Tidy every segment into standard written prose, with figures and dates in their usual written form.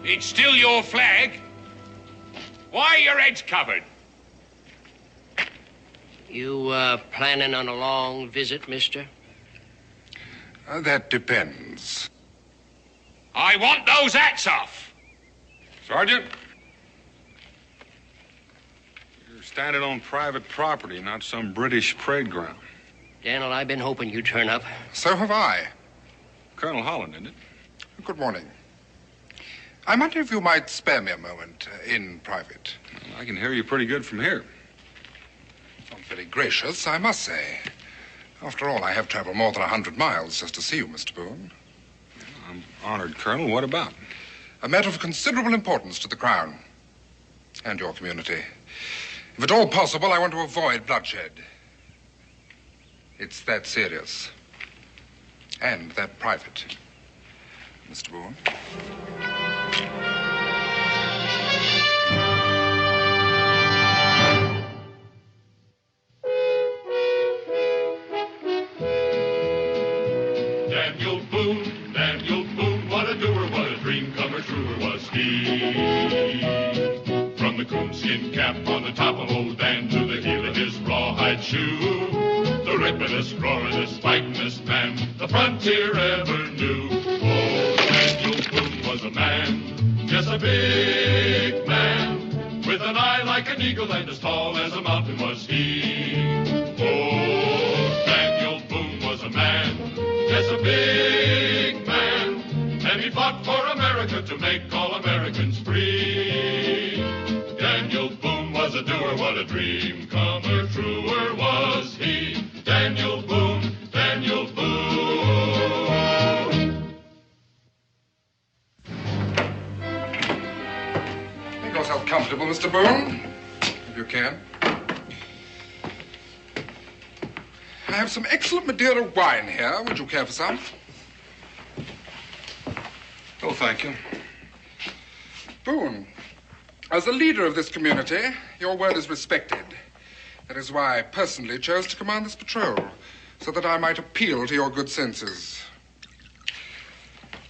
It's still your flag. Why are your heads covered? You, planning on a long visit, mister? That depends. I want those hats off. Sergeant? You're standing on private property, not some British parade ground. Daniel, I've been hoping you'd turn up. So have I. Colonel Holland, isn't it? Good morning. I wonder if you might spare me a moment in private. Well, I can hear you pretty good from here. Not very gracious, I must say. After all, I have traveled more than 100 miles just to see you, Mr. Boone. I'm honored, Colonel. What about? A matter of considerable importance to the Crown and your community. If at all possible, I want to avoid bloodshed. It's that serious. And that private. Mr. Boone. Daniel Boone, what a doer, what a dream comer, truer was he. From the coonskin cap on the top of old Dan to the heel of his rawhide shoe, the rippin'est, roaring'est, fighting'est man the frontier ever knew. Oh, Daniel Boone was a man, yes, a big man, with an eye like an eagle and as tall as a mountain was he. Oh, Daniel Boone was a man, yes, a big man, and he fought for America to make all Americans free. Daniel Boone was a doer, what a dream comer, truer was he. Daniel Boone, Daniel Boone. Make yourself comfortable, Mr. Boone, if you can. I have some excellent Madeira wine here. Would you care for some? Oh, thank you. Boone, as the leader of this community, your word is respected. That is why I personally chose to command this patrol, so that I might appeal to your good senses.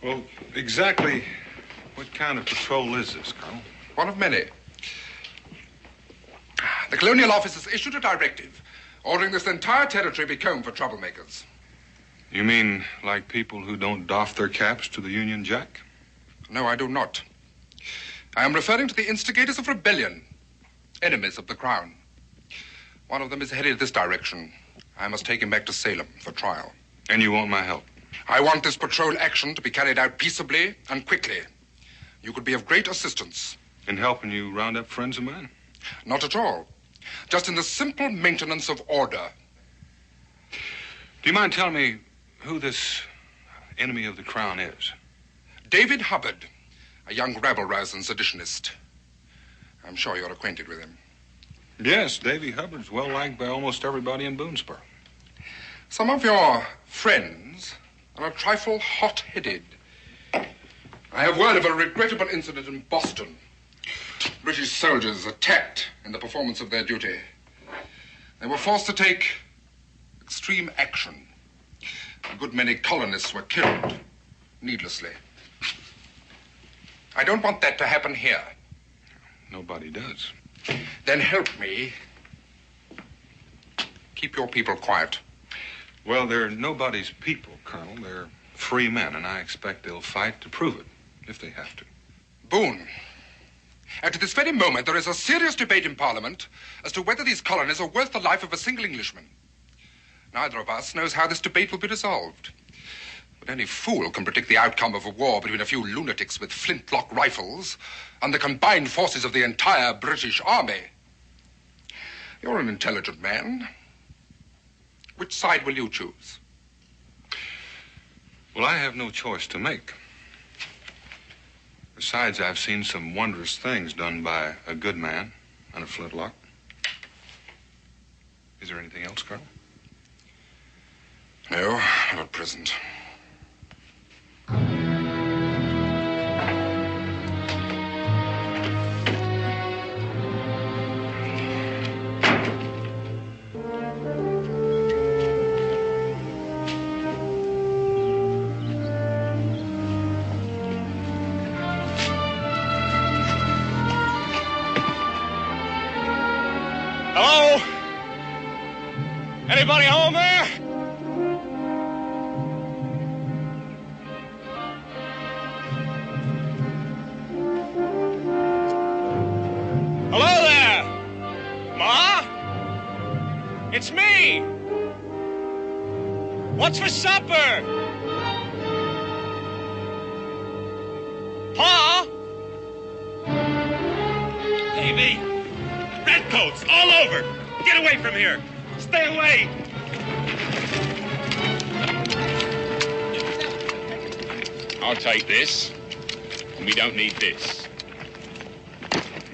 Well, exactly what kind of patrol is this, Colonel? One of many. The Colonial Office has issued a directive ordering this entire territory be combed for troublemakers. You mean like people who don't doff their caps to the Union Jack? No, I do not. I am referring to the instigators of rebellion, enemies of the Crown. One of them is headed this direction. I must take him back to Salem for trial. And you want my help? I want this patrol action to be carried out peaceably and quickly. You could be of great assistance. In helping you round up friends of mine? Not at all. Just in the simple maintenance of order. Do you mind telling me who this enemy of the Crown is? David Hubbard, a young rabble-rousing seditionist. I'm sure you're acquainted with him. Yes, Davy Hubbard's well liked by almost everybody in Boonesboro. Some of your friends are a trifle hot-headed. I have word of a regrettable incident in Boston. British soldiers attacked in the performance of their duty. They were forced to take extreme action. A good many colonists were killed needlessly. I don't want that to happen here. Nobody does. Then help me keep your people quiet. Well, they're nobody's people, Colonel. They're free men, and I expect they'll fight to prove it, if they have to. Boone, at this very moment, there is a serious debate in Parliament as to whether these colonies are worth the life of a single Englishman. Neither of us knows how this debate will be resolved. But any fool can predict the outcome of a war between a few lunatics with flintlock rifles and the combined forces of the entire British Army. You're an intelligent man. Which side will you choose? Well, I have no choice to make. Besides, I've seen some wondrous things done by a good man and a flintlock. Is there anything else, Colonel? No, not at present. Anybody home there? Hello there! Ma? It's me! What's for supper? Pa? Davy! Redcoats all over! Get away from here! Stay away! I'll take this. And we don't need this.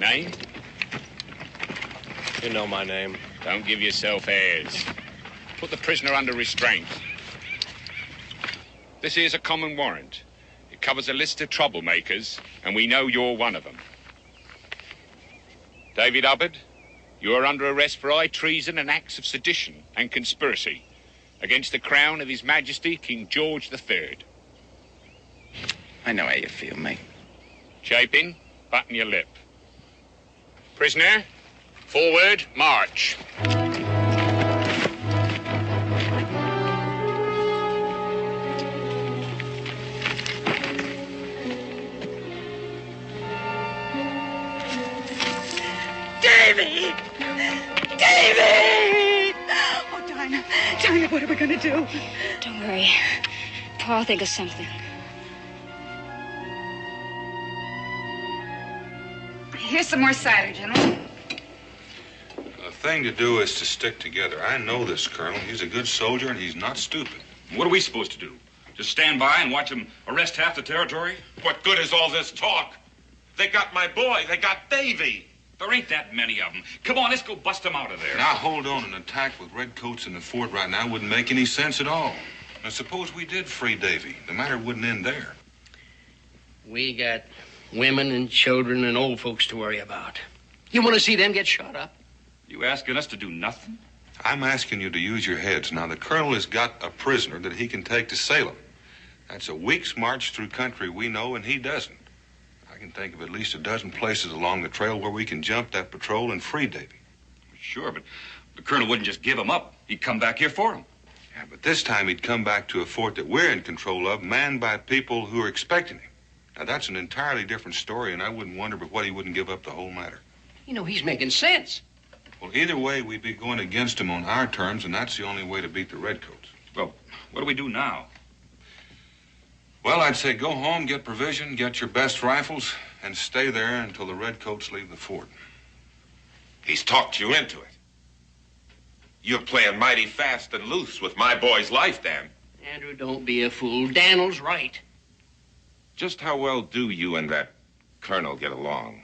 Name? You know my name. Don't give yourself airs. Put the prisoner under restraint. This here's a common warrant. It covers a list of troublemakers, and we know you're one of them. David Hubbard, you are under arrest for high treason and acts of sedition and conspiracy against the crown of His Majesty King George III. I know how you feel, mate. Chapin, button your lip. Prisoner, forward, march. Davy! Davy! Oh, Dinah, what are we going to do? Don't worry. Paul will think of something. Here's some more cider, gentlemen. The thing to do is to stick together. I know this Colonel. He's a good soldier, and he's not stupid. What are we supposed to do? Just stand by and watch them arrest half the territory? What good is all this talk? They got my boy. They got Davy. There ain't that many of them. Come on, let's go bust them out of there. Now, hold on. An attack with redcoats in the fort right now wouldn't make any sense at all. Now, suppose we did free Davy. The matter wouldn't end there. We got women and children and old folks to worry about. You want to see them get shot up? You asking us to do nothing? I'm asking you to use your heads. Now, the Colonel has got a prisoner that he can take to Salem. That's a week's march through country we know, and he doesn't. I can think of at least a dozen places along the trail where we can jump that patrol and free Davy. Sure, but the Colonel wouldn't just give him up. He'd come back here for him. Yeah, but this time he'd come back to a fort that we're in control of, manned by people who are expecting him. Now, that's an entirely different story, and I wouldn't wonder but what he wouldn't give up the whole matter. You know, he's making sense. Well, either way, we'd be going against him on our terms, and that's the only way to beat the redcoats. Well, what do we do now? Well, I'd say go home, get provision, get your best rifles, and stay there until the redcoats leave the fort. He's talked you into it. You're playing mighty fast and loose with my boy's life, Dan. Andrew, don't be a fool. Daniel's right. Just how well do you and that colonel get along?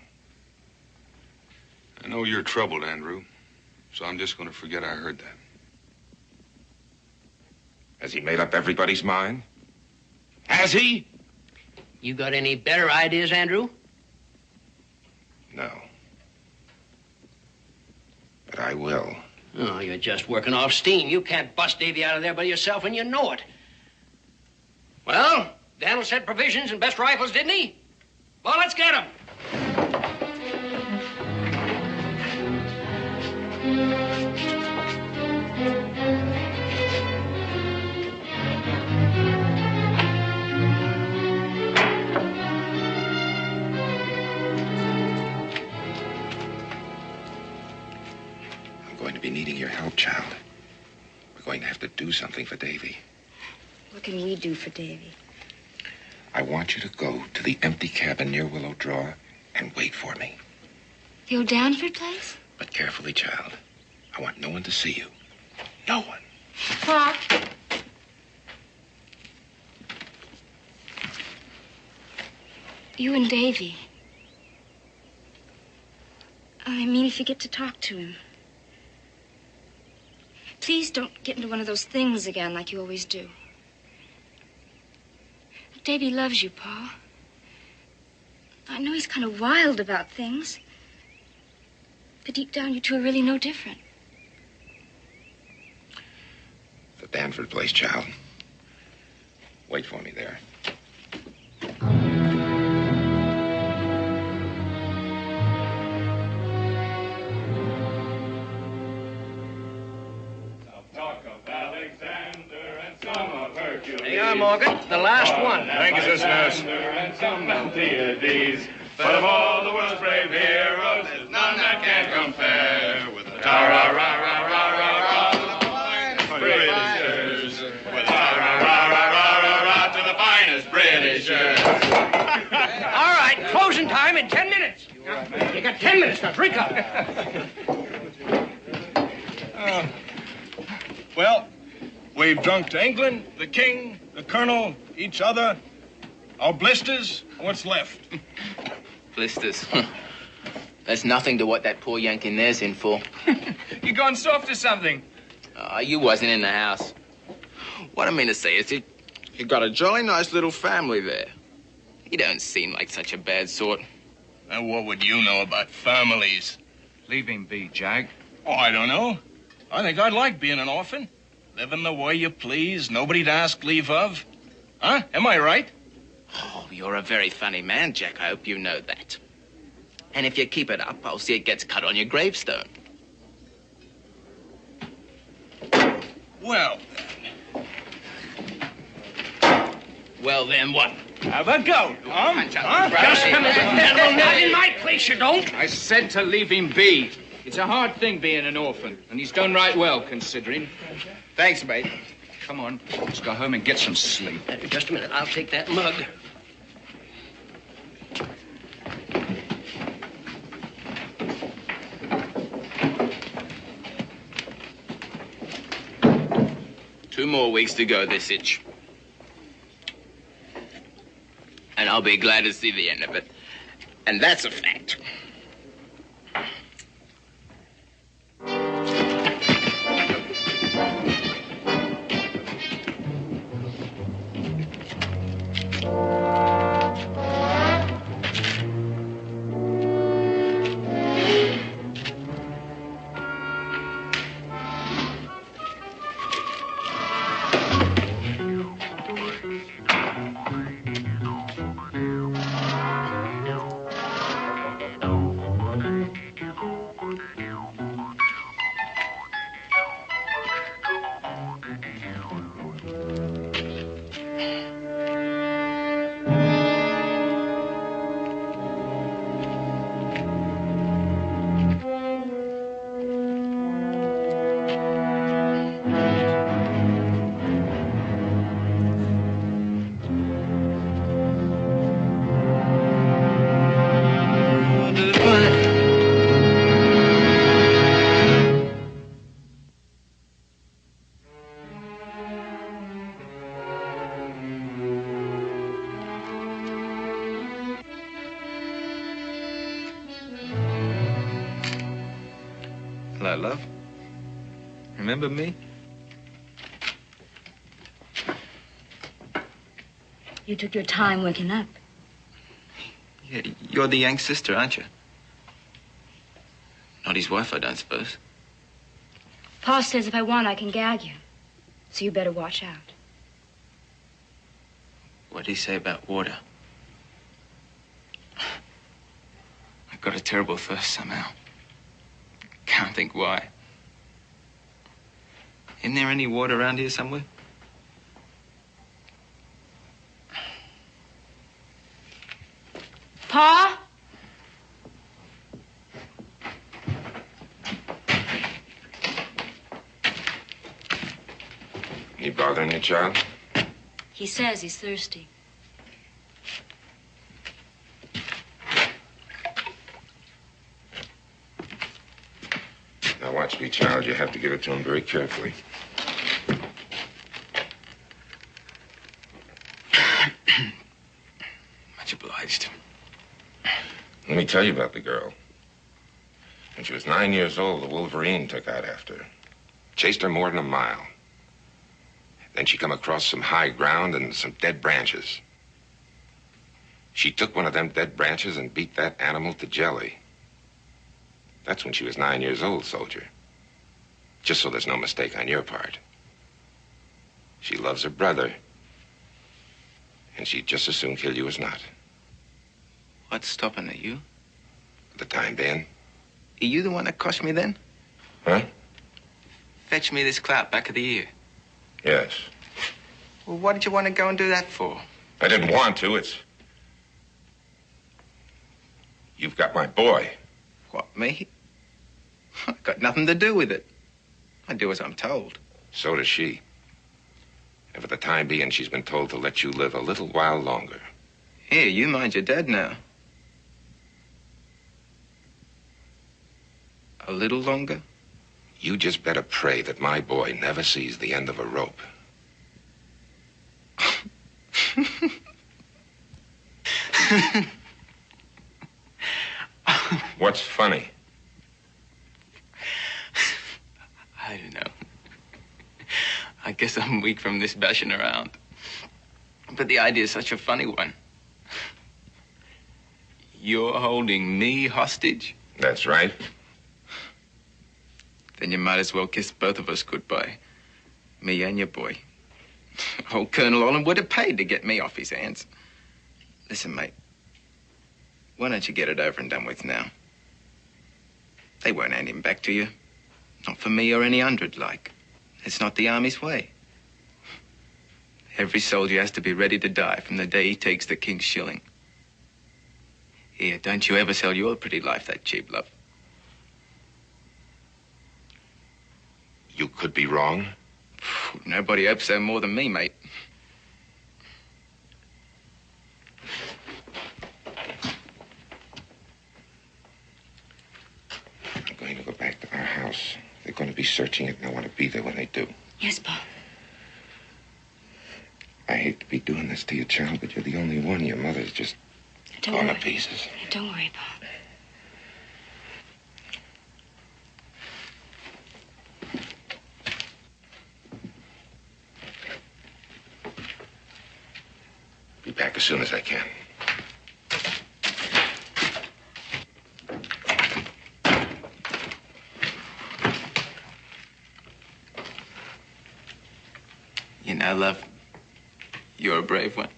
I know you're troubled, Andrew, so I'm just going to forget I heard that. Has he made up everybody's mind? Has he? You got any better ideas, Andrew? No. But I will. Oh, you're just working off steam. You can't bust Davy out of there by yourself, and you know it. Well, Daniel said provisions and best rifles, didn't he? Well, let's get them. I'm going to be needing your help, child. We're going to have to do something for Davy. What can we do for Davy? I want you to go to the empty cabin near Willow Draw and wait for me. The old Danford place? But carefully, child. I want no one to see you. No one. Pa? You and Davy. I mean, if you get to talk to him. Please don't get into one of those things again like you always do. Davy loves you, Pa. I know he's kind of wild about things. But deep down, you two are really no different. The Danford place, child. Wait for me there. Talk Hang on, Morgan. The last one. Thank you, Sister Nurse. And some Miltiades. But of all the world's brave heroes, there's none that can compare with the ta-ra-ra-ra-ra-ra-ra to the finest Britishers. With the ta-ra-ra-ra-ra-ra to the finest Britishers. All right, closing time in 10 minutes. You got 10 minutes to drink up. Well, we've drunk to England, the king, the colonel, each other, our blisters, what's left? Blisters. That's nothing to what that poor Yank in there's in for. You gone soft or something? You wasn't in the house. What I mean to say is you got a jolly nice little family there. You don't seem like such a bad sort. Now, what would you know about families? Leave him be, Jack. Oh, I don't know. I think I'd like being an orphan. Living the way you please, nobody to ask leave of. Huh? Am I right? Oh, you're a very funny man, Jack. I hope you know that. And if you keep it up, I'll see it gets cut on your gravestone. Well, Well, then what? have a go, huh? Just a minute, gentlemen. Not in my place, you don't. I said to leave him be. It's a hard thing being an orphan, and he's done right well, considering. Thanks, mate. Come on, let's go home and get some sleep. Just a minute. I'll take that mug. Two more weeks to go this itch. And I'll be glad to see the end of it. And that's a fact. Hello, love. Remember me? You took your time waking up. Yeah, you're the Yank's sister, aren't you? Not his wife, I don't suppose. Pa says if I want, I can gag you. So you better watch out. What'd he say about water? I've got a terrible thirst somehow. Can't think why. Isn't there any water around here somewhere? Pa? He bothering you, child? He says he's thirsty. Now, watch me, child. You have to give it to him very carefully. Much obliged. Let me tell you about the girl. When she was 9 years old, the Wolverine took out after her. Chased her more than a mile. Then she come across some high ground and some dead branches. She took one of them dead branches and beat that animal to jelly. That's when she was 9 years old, soldier. Just so there's no mistake on your part. She loves her brother. And she'd just as soon kill you as not. What's stopping her, you? For the time being. Are you the one that cost me then? Huh? Fetch me this clout back of the ear. Yes. Well, what did you want to go and do that for? I didn't want to. You've got my boy. What, me? I've got nothing to do with it. I do as I'm told. So does she. And for the time being, she's been told to let you live a little while longer. Here, you mind your dad now. A little longer? You just better pray that my boy never sees the end of a rope. What's funny? I don't know. I guess I'm weak from this bashing around. But the idea's such a funny one. You're holding me hostage? That's right. Then you might as well kiss both of us goodbye. Me and your boy. Old Colonel Olin would have paid to get me off his hands. Listen, mate. Why don't you get it over and done with now? They won't hand him back to you. Not for me or any 100 like. It's not the Army's way. Every soldier has to be ready to die from the day he takes the King's shilling. Here, don't you ever sell your pretty life that cheap, love. You could be wrong. Nobody hopes so more than me, mate. I'm going to go back to our house. They're going to be searching it, and I want to be there when they do. Yes, Pa. I hate to be doing this to you, child, but you're the only one. Your mother's just torn to pieces. Don't worry, Pa. Be back as soon as I can. You know, love, you're a brave one.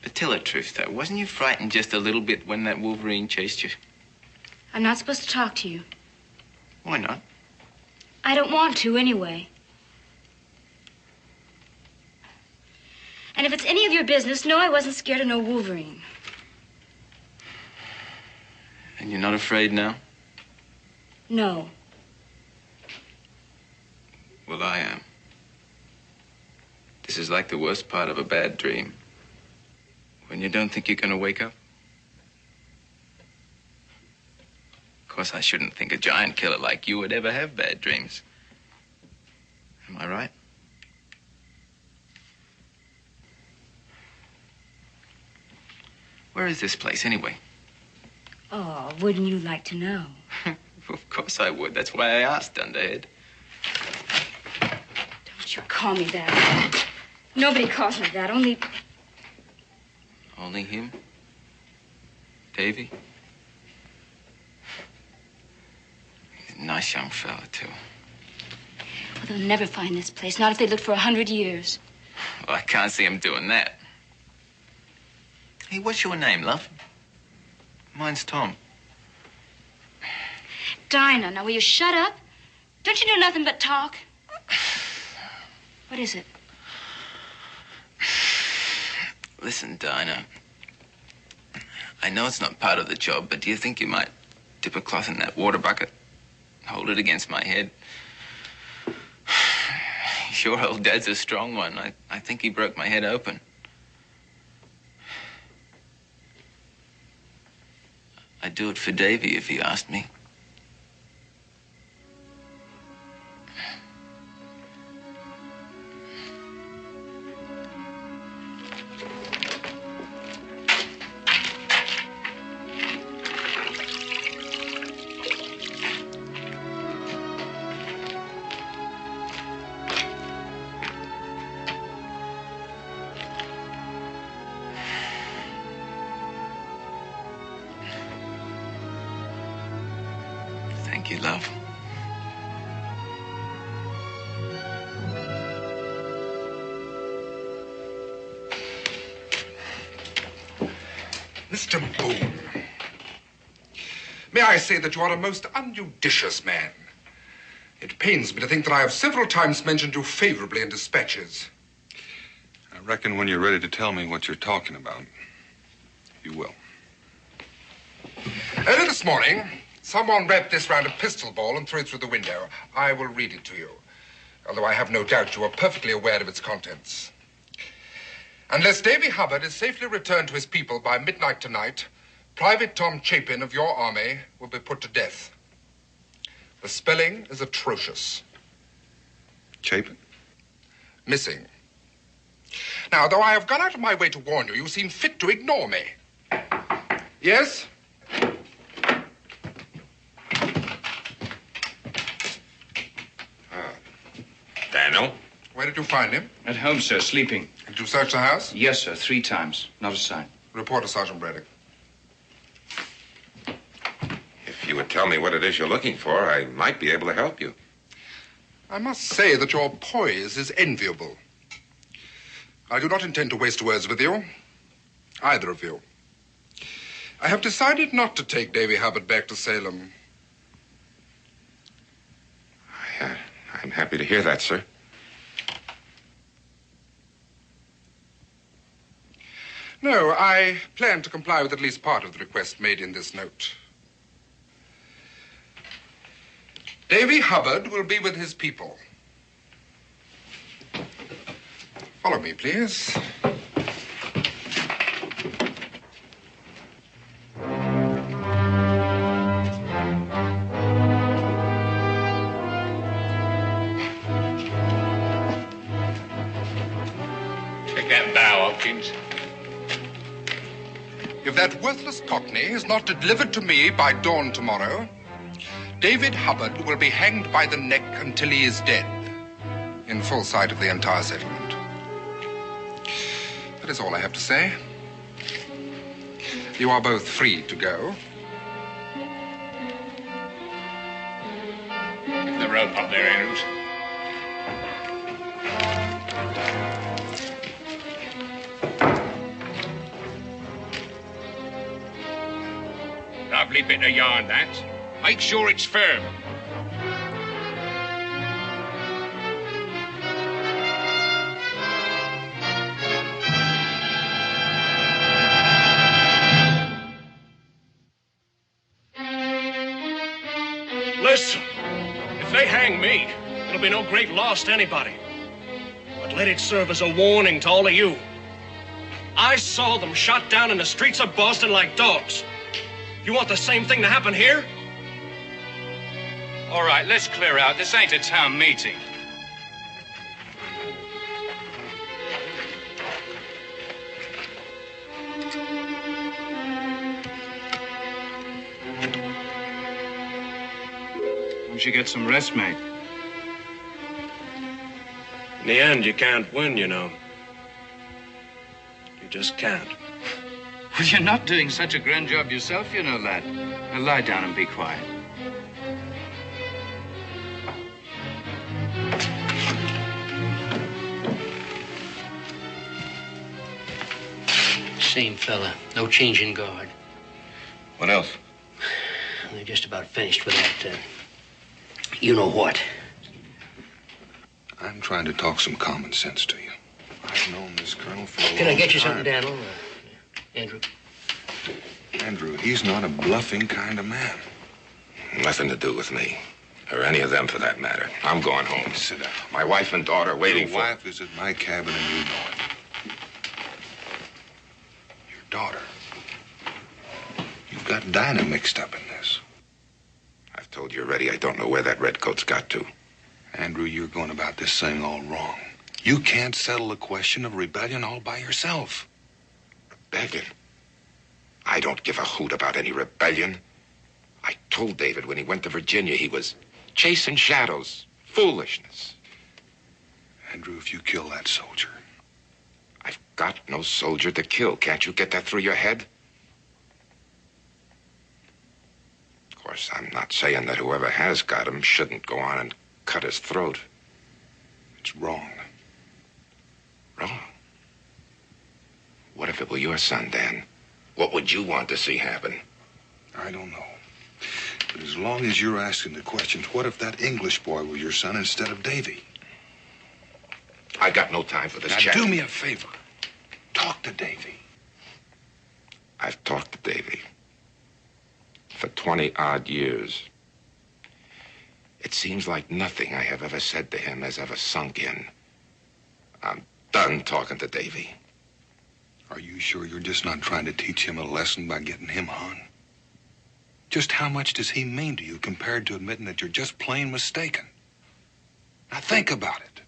But tell the truth, though. Wasn't you frightened just a little bit when that Wolverine chased you? I'm not supposed to talk to you. Why not? I don't want to, anyway. And if it's any of your business, no, I wasn't scared of no Wolverine. And you're not afraid now? No. Well, I am. This is like the worst part of a bad dream. When you don't think you're going to wake up. Of course, I shouldn't think a giant killer like you would ever have bad dreams. Am I right? Where is this place, anyway? Oh, wouldn't you like to know? Of course I would. That's why I asked, Underhead. Don't you call me that. Nobody calls me that, only... Only him? Davy? He's a nice young fella, too. Well, they'll never find this place, not if they look for 100 years. Well, I can't see him doing that. Hey, what's your name, love? Mine's Tom. Dinah, now will you shut up? Don't you do nothing but talk? What is it? Listen, Dinah. I know it's not part of the job, but do you think you might dip a cloth in that water bucket? Hold it against my head? Sure, old Dad's a strong one. I think he broke my head open. I'd do it for Davy if he asked me. Thank you, love. Mr. Boone, may I say that you are a most unjudicious man. It pains me to think that I have several times mentioned you favorably in dispatches. I reckon when you're ready to tell me what you're talking about, you will. Early this morning, someone wrapped this round a pistol ball and threw it through the window. I will read it to you, although I have no doubt you are perfectly aware of its contents. Unless Davy Hubbard is safely returned to his people by midnight tonight, Private Tom Chapin of your army will be put to death. The spelling is atrocious. Chapin? Missing. Now, though I have gone out of my way to warn you, you seem fit to ignore me. Yes? Daniel? Where did you find him? At home, sir, sleeping. Did you search the house? Yes, sir, 3 times. Not a sign. Report to Sergeant Braddock. If you would tell me what it is you're looking for, I might be able to help you. I must say that your poise is enviable. I do not intend to waste words with you, either of you. I have decided not to take Davy Hubbard back to Salem. I'm happy to hear that, sir. No, I plan to comply with at least part of the request made in this note. Davy Hubbard will be with his people. Follow me, please. Take that bow, Hopkins. If that worthless Cockney is not delivered to me by dawn tomorrow, David Hubbard will be hanged by the neck until he is dead, in full sight of the entire settlement. That is all I have to say. You are both free to go. Give the rope up there, Andrews. Lovely bit of yarn, that. Make sure it's firm. Listen, if they hang me, it'll be no great loss to anybody. But let it serve as a warning to all of you. I saw them shot down in the streets of Boston like dogs. You want the same thing to happen here? All right, let's clear out. This ain't a town meeting. Won't you get some rest, mate? In the end, you can't win, you know. You just can't. Well, you're not doing such a grand job yourself, you know, lad. Now lie down and be quiet. Same fella. No change in guard. What else? They're just about finished with that, you know what. I'm trying to talk some common sense to you. I've known this colonel for a long time. Can I get you something, Daniel? Andrew? Andrew, he's not a bluffing kind of man. Nothing to do with me. Or any of them, for that matter. I'm going home. Sit down. My wife and daughter are waiting Your wife is at my cabin, and you know it. Your daughter. You've got Dinah mixed up in this. I've told you already, I don't know where that redcoat's got to. Andrew, you're going about this thing all wrong. You can't settle the question of rebellion all by yourself. Rebellion? I don't give a hoot about any rebellion. I told David when he went to Virginia he was chasing shadows, foolishness. Andrew, if you kill that soldier... I've got no soldier to kill. Can't you get that through your head? Of course, I'm not saying that whoever has got him shouldn't go on and cut his throat. It's wrong. Wrong? What if it were your son, Dan? What would you want to see happen? I don't know. But as long as you're asking the questions, what if that English boy were your son instead of Davy? I got no time for this Now, chat. do me a favor. Talk to Davy. I've talked to Davy for 20-odd years. It seems like nothing I have ever said to him has ever sunk in. I'm done talking to Davy. Are you sure you're just not trying to teach him a lesson by getting him hung? Just how much does he mean to you compared to admitting that you're just plain mistaken? Now think about it.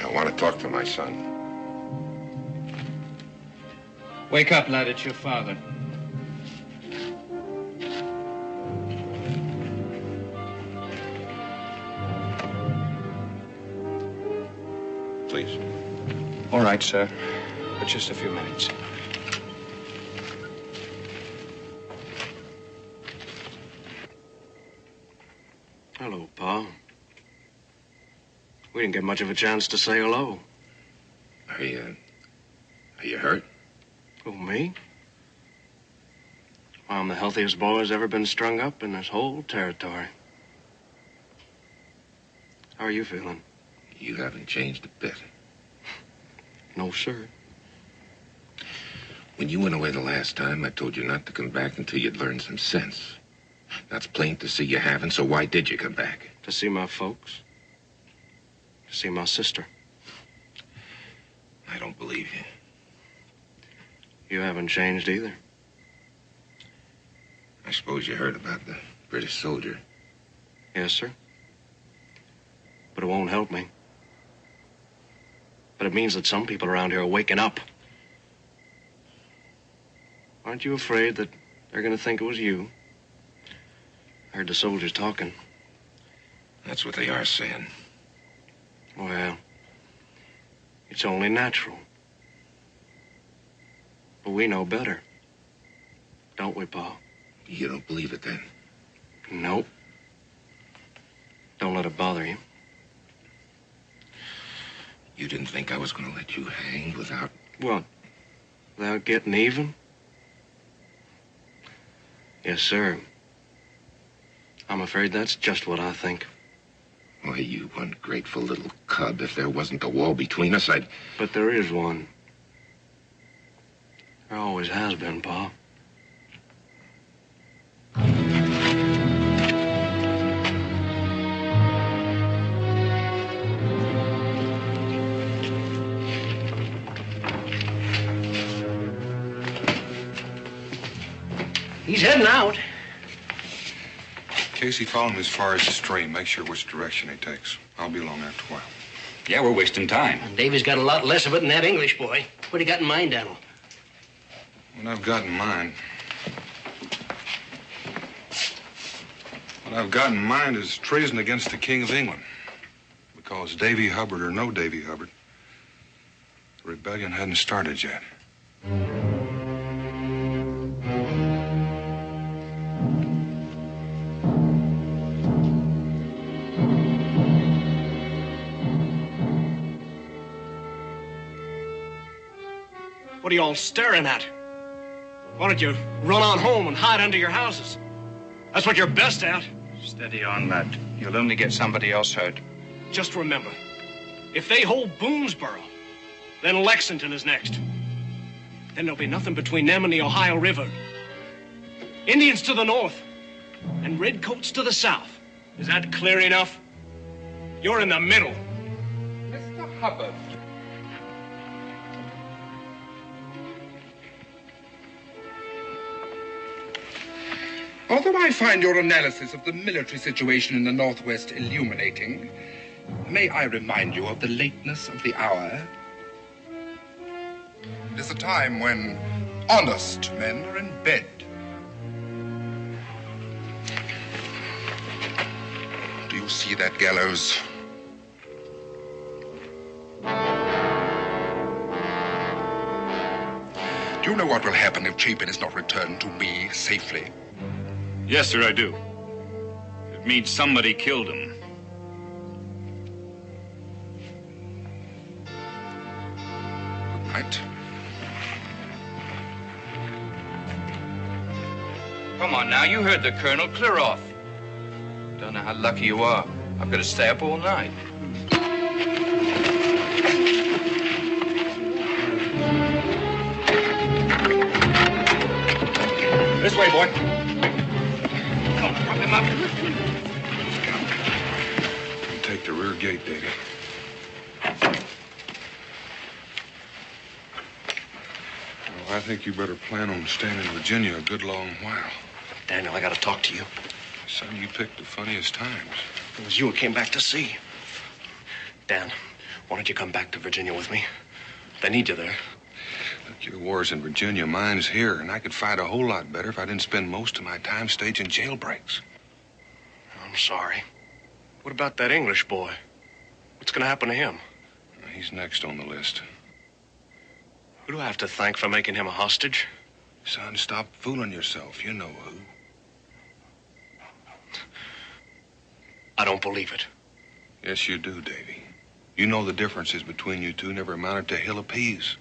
I want to talk to my son. Wake up, lad. It's your father. Please. All right, sir. But just a few minutes. Hello, Pa. We didn't get much of a chance to say hello. Are you hurt? Who, me? Well, I'm the healthiest boy who's ever been strung up in this whole territory. How are you feeling? You haven't changed a bit. No, sir. When you went away the last time, I told you not to come back until you'd learned some sense. That's plain to see you haven't, so why did you come back? To see my folks. To see my sister. I don't believe you. You haven't changed either. I suppose you heard about the British soldier. Yes, sir. But it won't help me. But it means that some people around here are waking up. Aren't you afraid that they're going to think it was you? I heard the soldiers talking. That's what they are saying. Well, it's only natural. But we know better. Don't we, Pa? You don't believe it, then? Nope. Don't let it bother you. You didn't think I was going to let you hang without... What? Without getting even? Yes, sir. I'm afraid that's just what I think. Why, you ungrateful little cub. If there wasn't a wall between us, I'd... But there is one. There always has been, Pa. He's heading out. Casey, follow him as far as the stream. Make sure which direction he takes. I'll be along after a while. Yeah, we're wasting time. Davy's got a lot less of it than that English boy. What do you got in mind, Daniel? What I've got in mind... What I've got in mind is treason against the King of England. Because Davy Hubbard or no Davy Hubbard, the rebellion hadn't started yet. What are you all staring at? Why don't you run on home and hide under your houses? That's what you're best at. Steady on, lad. You'll only get somebody else hurt. Just remember, if they hold Boonesboro, then Lexington is next. Then there'll be nothing between them and the Ohio River. Indians to the north and redcoats to the south. Is that clear enough? You're in the middle. Mr. Hubbard. Although I find your analysis of the military situation in the Northwest illuminating, may I remind you of the lateness of the hour? It is a time when honest men are in bed. you see that gallows? Do you know what will happen if Chapin is not returned to me safely? Yes, sir, I do. It means somebody killed him. Good night. Come on now, you heard the Colonel. Clear off. Don't know how lucky you are. I've got to stay up all night. This way, boy. Come on, prop him up. Take the rear gate, Davy. Well, I think you better plan on staying in Virginia a good long while. Daniel, I gotta talk to you. Son, you picked the funniest times. It was you who came back to see. Dan, why don't you come back to Virginia with me? They need you there. Look, your war's in Virginia, mine's here, and I could fight a whole lot better if I didn't spend most of my time staging jailbreaks. I'm sorry. What about that English boy? What's gonna happen to him? He's next on the list. Who do I have to thank for making him a hostage? Son, stop fooling yourself. You know who. I don't believe it. Yes, you do, Davy. You know the differences between you two never amounted to a hill of peas.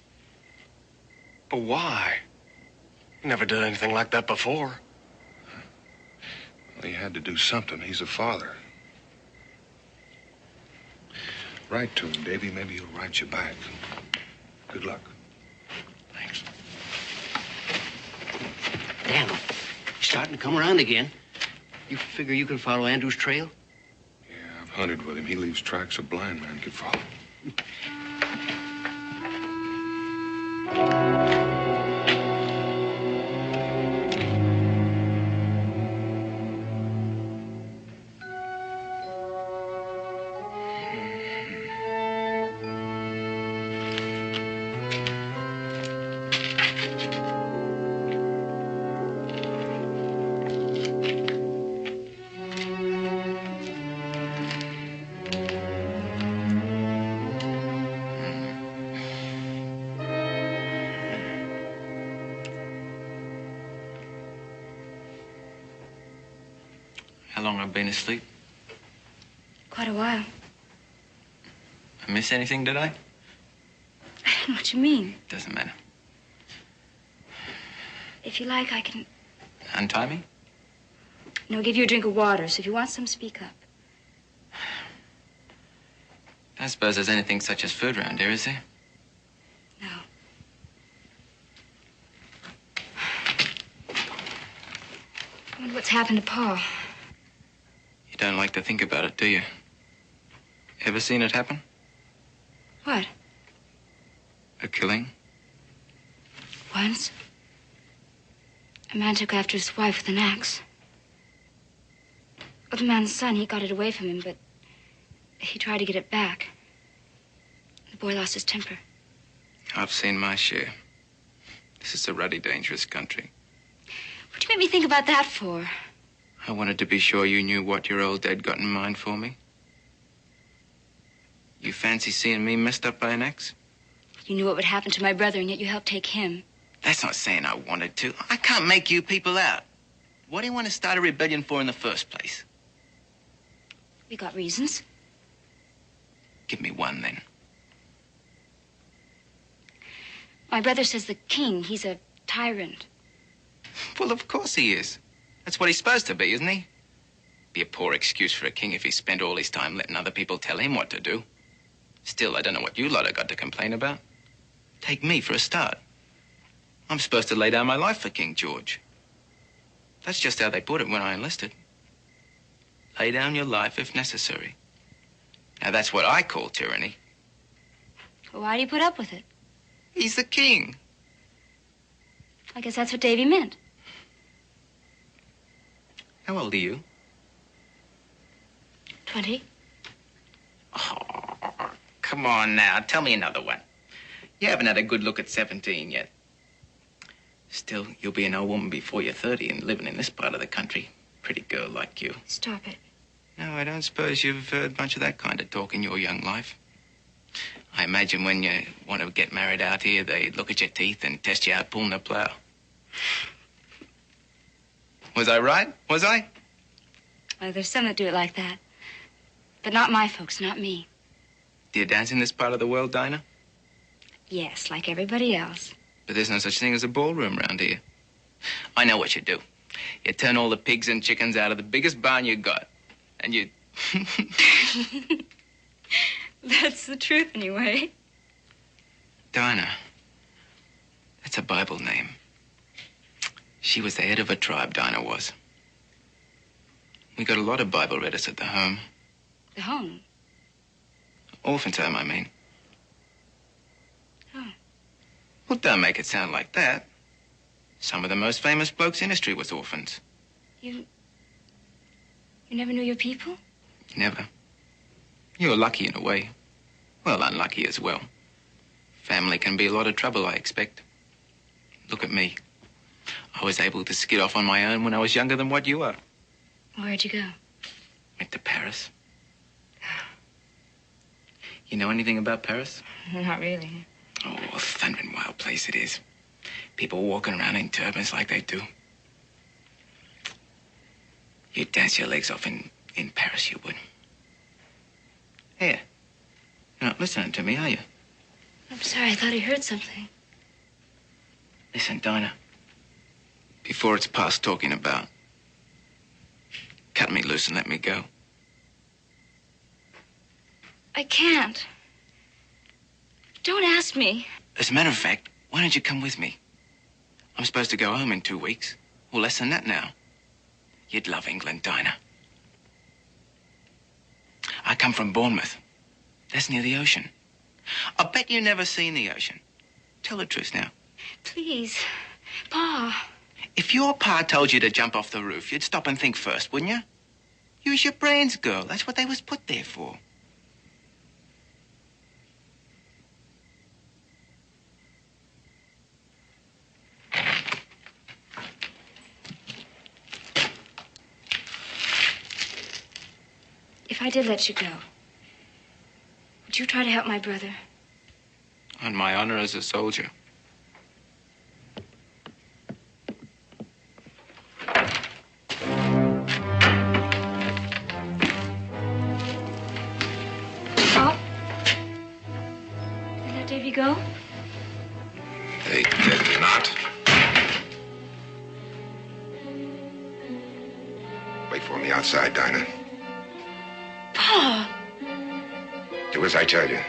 But why? He never did anything like that before. Well, he had to do something. He's a father. Write to him, Davy. Maybe he'll write you back. Good luck. Thanks. Damn, you're starting to come around again. You figure you can follow Andrew's trail? Yeah, I've hunted with him. He leaves tracks a blind man could follow. How long I've been asleep? Quite a while. I miss anything, did I? I don't know what you mean. Doesn't matter. If you like, I can, Untie me? give you a drink of water. So if you want some, speak up. I suppose there's anything such as food around here, is there? No. I wonder what's happened to Pa. You don't like to think about it, do you? Ever seen it happen? What? A killing? Once, a man took after his wife with an axe. Well, the man's son, he got it away from him, but he tried to get it back. The boy lost his temper. I've seen my share. This is a ruddy, dangerous country. What'd you make me think about that for? I wanted to be sure you knew what your old dad got in mind for me. You fancy seeing me messed up by an axe? You knew what would happen to my brother, and yet you helped take him. That's not saying I wanted to. I can't make you people out. What do you want to start a rebellion for in the first place? We got reasons. Give me one, then. My brother says the king, he's a tyrant. Well, of course he is. That's what he's supposed to be, isn't he? Be a poor excuse for a king if he spent all his time letting other people tell him what to do. Still, I don't know what you lot have got to complain about. Take me for a start. I'm supposed to lay down my life for King George. That's just how they put it when I enlisted. Lay down your life if necessary. Now, that's what I call tyranny. Well, why do you put up with it? He's the king. I guess that's what Davy meant. How old are you? 20. Oh, come on now. Tell me another one. You haven't had a good look at 17 yet. Still, you'll be an old woman before you're 30 and living in this part of the country. Pretty girl like you. Stop it. No, I don't suppose you've heard much of that kind of talk in your young life. I imagine when you want to get married out here, they look at your teeth and test you out pulling the plow. Was I right? Was I? Well, there's some that do it like that. But not my folks, not me. Do you dance in this part of the world, Dinah? Yes, like everybody else. But there's no such thing as a ballroom around here. I know what you do. You turn all the pigs and chickens out of the biggest barn you got. And you... That's the truth, anyway. Dinah. That's a Bible name. She was the head of a tribe, Dinah was. We got a lot of Bible readers at the home. The home? Orphan's home, I mean. Oh. Well, don't make it sound like that. Some of the most famous blokes in history was orphans. You never knew your people? Never. You were lucky in a way. Well, unlucky as well. Family can be a lot of trouble, I expect. Look at me. I was able to skid off on my own when I was younger than what you are. Where'd you go? Went to Paris. You know anything about Paris? Not really. Oh, a thundering wild place it is. People walking around in turbans like they do. You'd dance your legs off in Paris, you would. Here. You're not listening to me, are you? I'm sorry, I thought I heard something. Listen, Dinah. Before it's past talking about, cut me loose and let me go. I can't. Don't ask me. As a matter of fact, why don't you come with me? I'm supposed to go home in 2 weeks. Or less than that now. You'd love England, Dinah. I come from Bournemouth. That's near the ocean. I bet you've never seen the ocean. Tell the truth now. Please. Pa. If your pa told you to jump off the roof, you'd stop and think first, wouldn't you? Use your brains, girl. That's what they was put there for. If I did let you go, would you try to help my brother? On my honor as a soldier. Oh? You let Davy go? They did not. Wait for me outside, Dinah. Pa! Do as I tell you.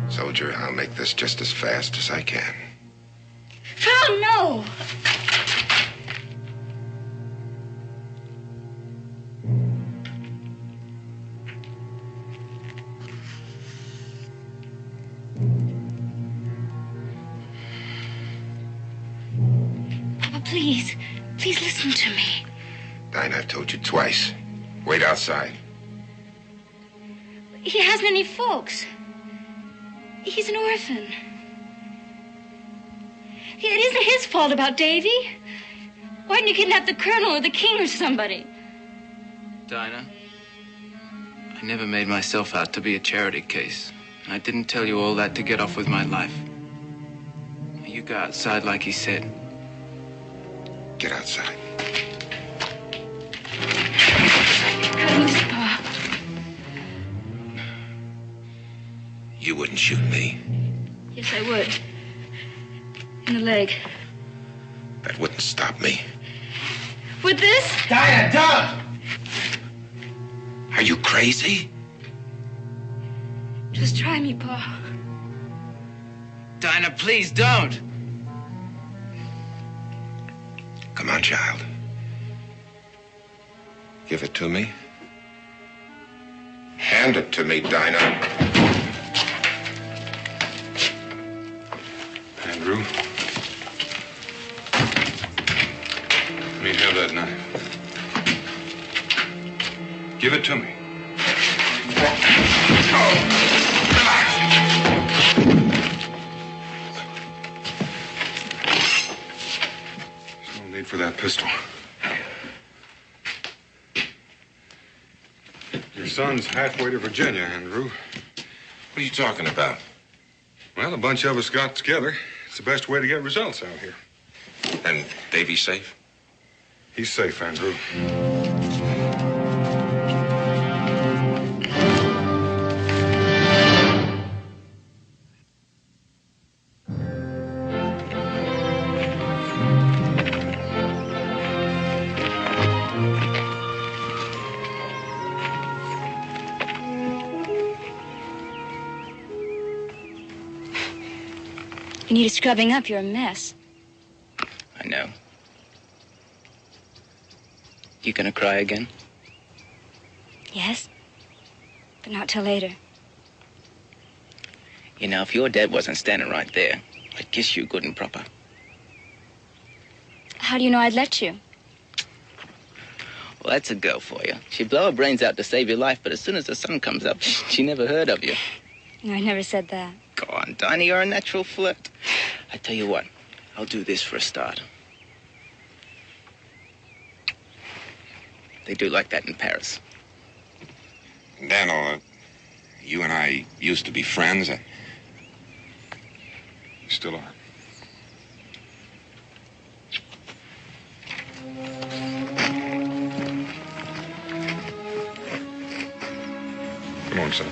Soldier, I'll make this just as fast as I can. Oh, no! Papa, please. Please listen to me. Dinah, I've told you twice. Wait outside. He hasn't any folks. He's an orphan. It isn't his fault about Davy. Why didn't you kidnap the colonel or the king or somebody? Dinah, I never made myself out to be a charity case. And I didn't tell you all that to get off with my life. You go outside like he said. Get outside. Cut loose, Pa. You wouldn't shoot me. Yes, I would. In the leg. That wouldn't stop me. With this? Dinah, don't! Are you crazy? Just try me, Pa. Dinah, please don't. Come on, child. Give it to me. Hand it to me, Dinah. Andrew. Let me have that knife. Give it to me. There's no need for that pistol. son's halfway to Virginia, Andrew. What are you talking about? Well, a bunch of us got together. It's the best way to get results out here. And Davy's safe? He's safe, Andrew. You need a scrubbing up. You're a mess. I know. You gonna cry again? Yes, but not till later. You know, if your dad wasn't standing right there, I'd kiss you good and proper. How do you know I'd let you? Well, that's a girl for you. She'd blow her brains out to save your life, but as soon as the sun comes up, she never heard of you. No, I never said that. Go on, Donnie, you're a natural flirt. I tell you what, I'll do this for a start. They do like that in Paris. Daniel, you and I used to be friends. You still are. Come on, son.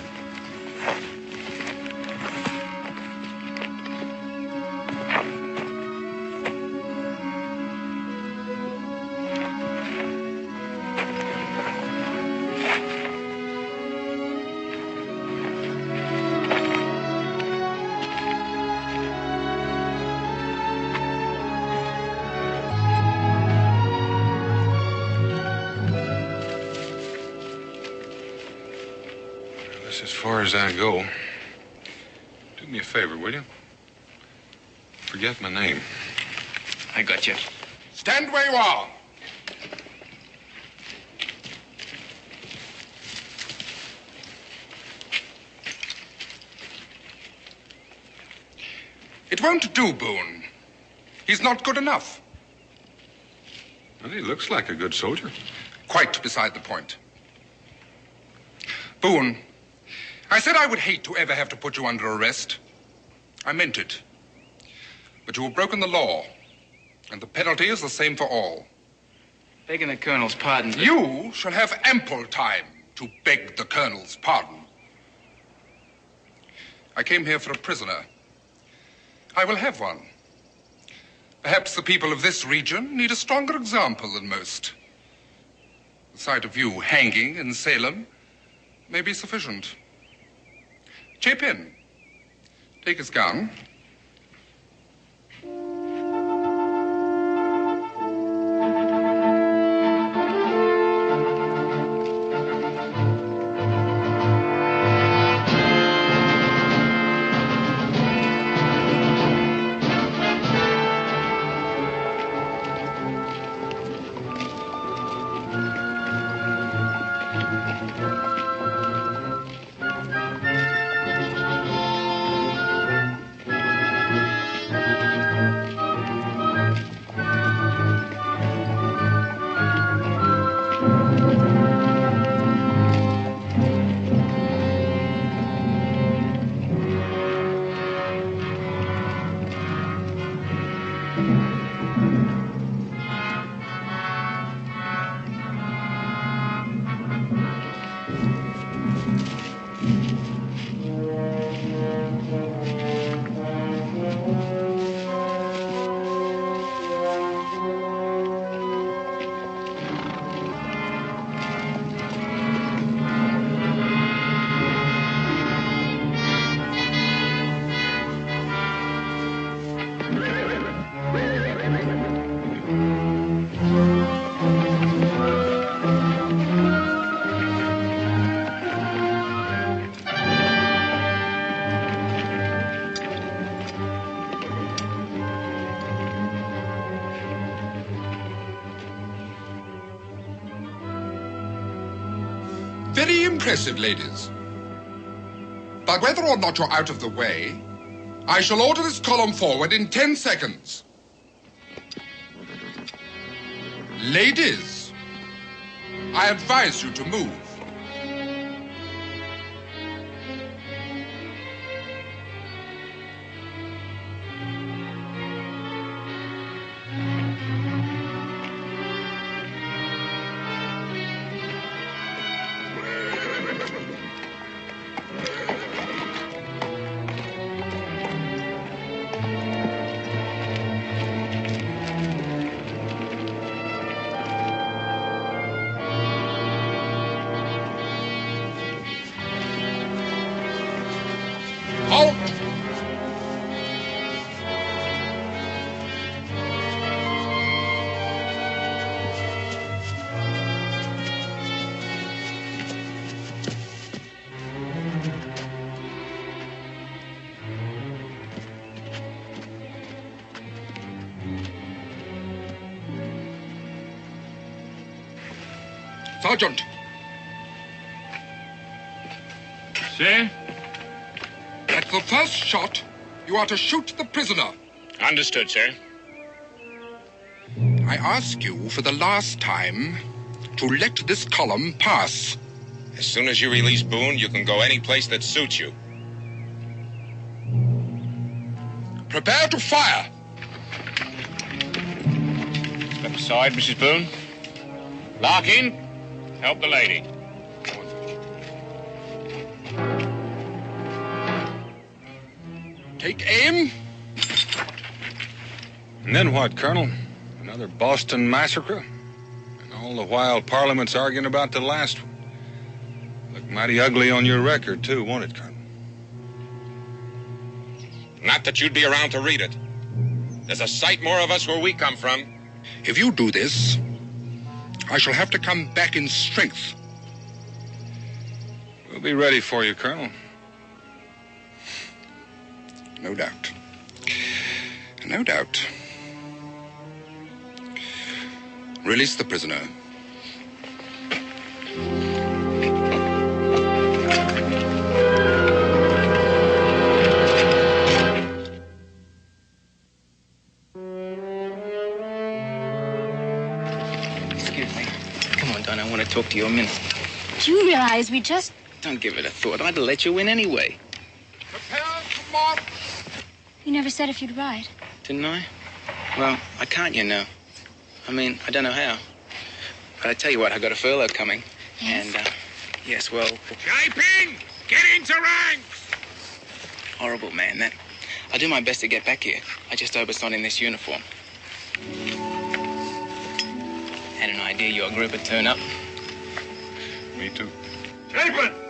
As far as I go, do me a favor, will you? Forget my name. I got you. Stand where you are. It won't do, Boone. He's not good enough. Well, he looks like a good soldier. Quite beside the point. Boone, I said I would hate to ever have to put you under arrest. I meant it. But you have broken the law, and the penalty is the same for all. Begging the Colonel's pardon. You shall have ample time to beg the Colonel's pardon. I came here for a prisoner. I will have one. Perhaps the people of this region need a stronger example than most. The sight of you hanging in Salem may be sufficient. Chip in. Take his gun. Very impressive, ladies. But whether or not you're out of the way, I shall order this column forward in 10 seconds. Ladies, I advise you to move. Halt! Sergeant! Sir? At the first shot, you are to shoot the prisoner. Understood, sir. I ask you for the last time to let this column pass. As soon as you release Boone, you can go any place that suits you. Prepare to fire. Step aside, Mrs. Boone. Larkin, help the lady. Take aim. And then what, Colonel? Another Boston massacre? And all the while Parliament's arguing about the last one. Looked mighty ugly on your record, too, won't it, Colonel? Not that you'd be around to read it. There's a sight more of us where we come from. If you do this, I shall have to come back in strength. We'll be ready for you, Colonel. No doubt. No doubt. Release the prisoner. Excuse me. Come on, Don, I want to talk to you a minute. Do you realize we just... Don't give it a thought. I'd have let you in anyway. Prepare to march. You never said if you'd ride. Didn't I? Well, I can't, you know. I mean, I don't know how. But I tell you what, I got a furlough coming. Yes? And, yes, well... Shaping! Get into ranks! Horrible, man, that. I'll do my best to get back here. I just hope it's not in this uniform. Had an idea your group would turn up. Me too. Shaping!